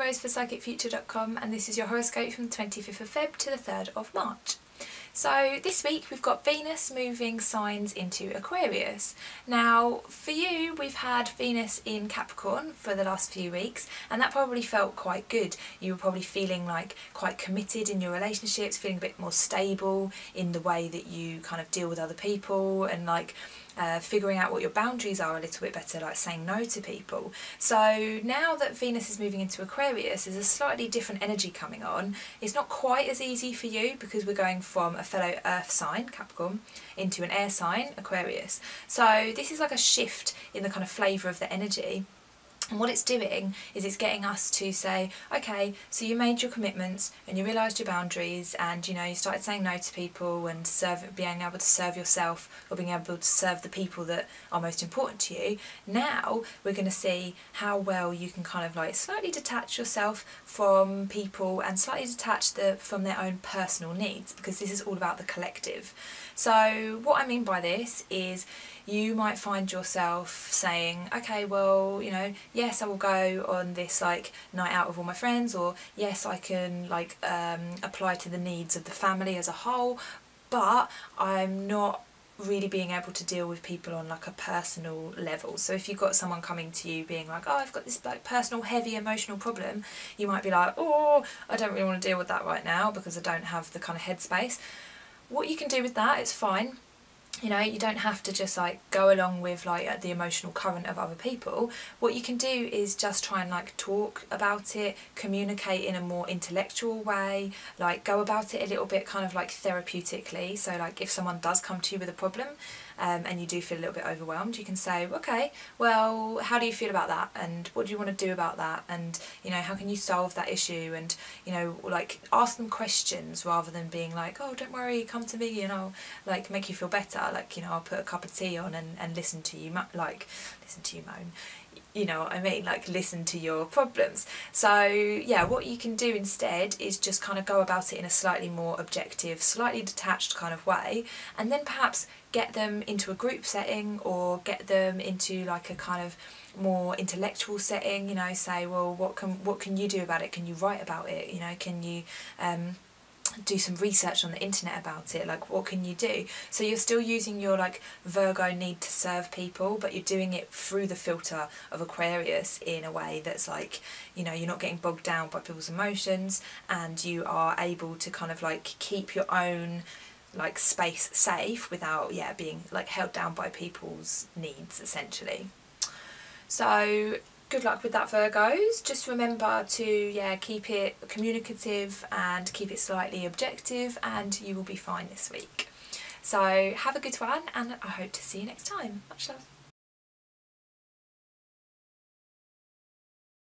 Rose for psychicfuture.com, and this is your horoscope from the 25th of Feb to the 3rd of March. So this week we've got Venus moving signs into Aquarius. Now for you, we've had Venus in Capricorn for the last few weeks, and that probably felt quite good. You were probably feeling like quite committed in your relationships, feeling a bit more stable in the way that you kind of deal with other people, and like figuring out what your boundaries are a little bit better, like saying no to people. So now that Venus is moving into Aquarius, there's a slightly different energy coming on. It's not quite as easy for you because we're going from a fellow earth sign, Capricorn, into an air sign, Aquarius. So this is like a shift in the kind of flavour of the energy. And what it's doing is it's getting us to say, okay, so you made your commitments and you realised your boundaries, and you started saying no to people and being able to serve yourself, or being able to serve the people that are most important to you. Now we're going to see how well you can kind of like slightly detach yourself from people and slightly detach from their own personal needs, because this is all about the collective. So what I mean by this is you might find yourself saying, okay, well, yes, I will go on this like night out with all my friends, or yes, I can like apply to the needs of the family as a whole, but I'm not really being able to deal with people on like a personal level. So if you've got someone coming to you being like, oh, I've got this like personal heavy emotional problem, you might be like, oh, I don't really want to deal with that right now because I don't have the kind of headspace. What you can do with that, it's fine. You don't have to just like go along with like the emotional current of other people. What you can do is just try and like talk about it, communicate in a more intellectual way, like go about it a little bit kind of like therapeutically. So like if someone does come to you with a problem and you do feel a little bit overwhelmed, you can say, okay, well, how do you feel about that, and what do you want to do about that, and how can you solve that issue, and like ask them questions rather than being like, oh, don't worry, come to me and I'll like make you feel better. Like, I'll put a cup of tea on and listen to you moan. You know what I mean? Like, listen to your problems. So yeah, what you can do instead is just kind of go about it in a slightly more objective, slightly detached kind of way, and then perhaps get them into a group setting, or get them into like a kind of more intellectual setting. Say, well, what can you do about it? Can you write about it? Can you do some research on the internet about it? Like, what can you do? So you're still using your like Virgo need to serve people, but you're doing it through the filter of Aquarius in a way that's like, you're not getting bogged down by people's emotions, and you are able to kind of like keep your own like space safe without being like held down by people's needs, essentially. So good luck with that, Virgos. Just remember to keep it communicative and keep it slightly objective, and you will be fine this week. So have a good one, and I hope to see you next time. Much love.